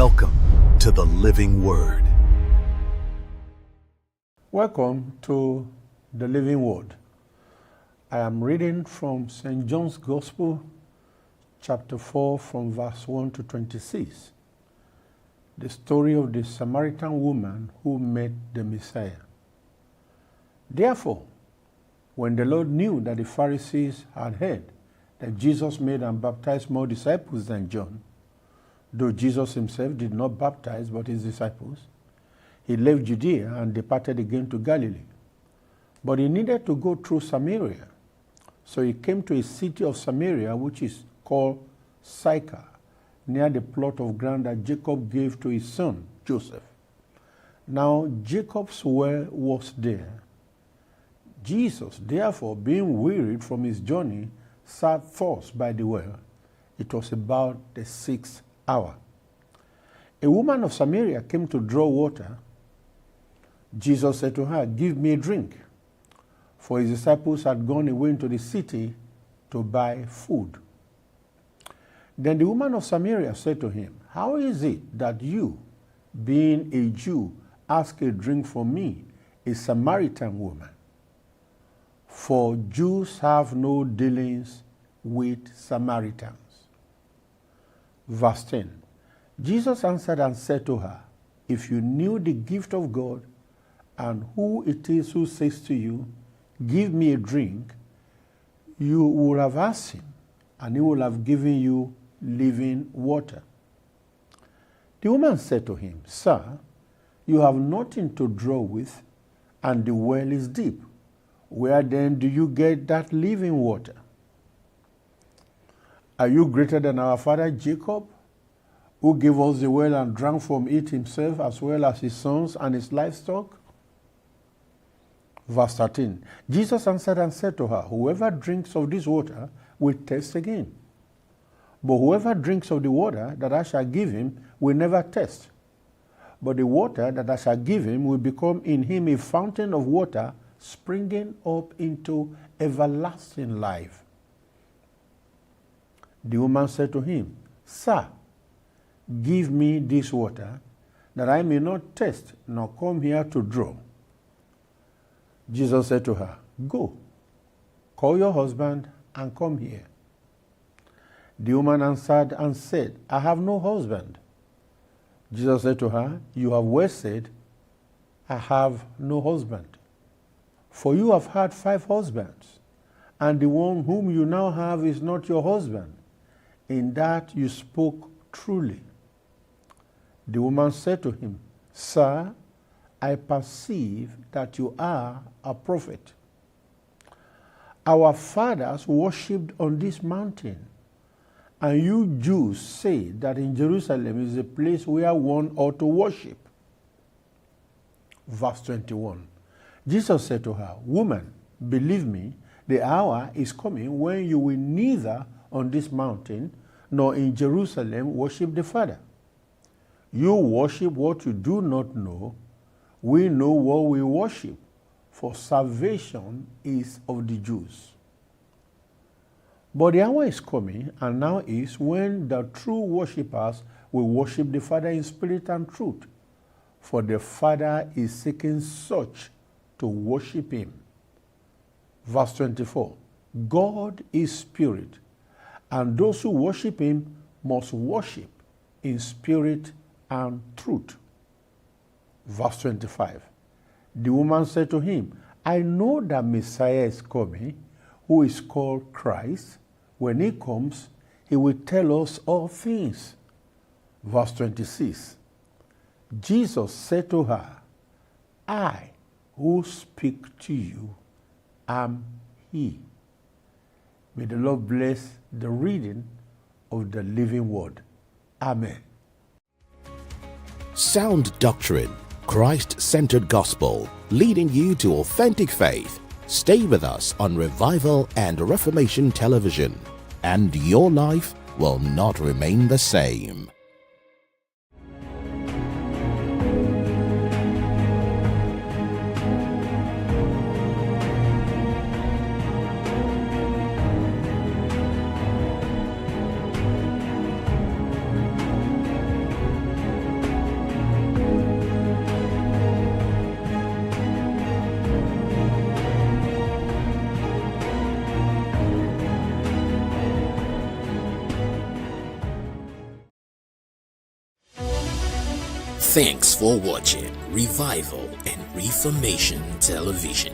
Welcome to the Living Word. Welcome to the Living Word. I am reading from St. John's Gospel, chapter 4, from verse 1 to 26. The story of the Samaritan woman who met the Messiah. Therefore, when the Lord knew that the Pharisees had heard that Jesus made and baptized more disciples than John, though Jesus himself did not baptize but his disciples, he left Judea and departed again to Galilee. But he needed to go through Samaria. So he came to a city of Samaria, which is called Sychar, near the plot of ground that Jacob gave to his son Joseph. Now Jacob's well was there. Jesus, therefore, being wearied from his journey, sat thus by the well. It was about the 6th hour. A woman of Samaria came to draw water. Jesus said to her, "Give me a drink," for his disciples had gone away into the city to buy food. Then the woman of Samaria said to him, "How is it that you, being a Jew, ask a drink from me, a Samaritan woman? For Jews have no dealings with Samaritans." Verse 10. Jesus answered and said to her, "If you knew the gift of God and who it is who says to you, 'Give me a drink,' you would have asked him, and he would have given you living water." The woman said to him, "Sir, you have nothing to draw with, and the well is deep. Where then do you get that living water? Are you greater than our father Jacob, who gave us the well and drank from it himself, as well as his sons and his livestock?" Verse 13. Jesus answered and said to her, "Whoever drinks of this water will thirst again. But whoever drinks of the water that I shall give him will never thirst. But the water that I shall give him will become in him a fountain of water springing up into everlasting life." The woman said to him, "Sir, give me this water, that I may not thirst, nor come here to draw." Jesus said to her, "Go, call your husband and come here." The woman answered and said, "I have no husband." Jesus said to her, "You have well said, 'I have no husband.' For you have had 5 husbands, and the one whom you now have is not your husband. In that you spoke truly." The woman said to him, "Sir, I perceive that you are a prophet. Our fathers worshipped on this mountain, and you Jews say that in Jerusalem is a place where one ought to worship." Verse 21. Jesus said to her, "Woman, believe me, the hour is coming when you will neither on this mountain nor in Jerusalem worship the Father. You worship what you do not know. We know what we worship, for salvation is of the Jews. But the hour is coming, and now is, when the true worshippers will worship the Father in spirit and truth, for the Father is seeking such to worship him." Verse 24. God is spirit, and those who worship him must worship in spirit and truth. Verse 25. The woman said to him, "I know that Messiah is coming, who is called Christ. When he comes, he will tell us all things." Verse 26. Jesus said to her, "I who speak to you am he." May the Lord bless the reading of the living word. Amen. Sound doctrine, Christ-centered gospel, leading you to authentic faith. Stay with us on Revival and Reformation Television, and your life will not remain the same. Thanks for watching Revival and Reformation Television.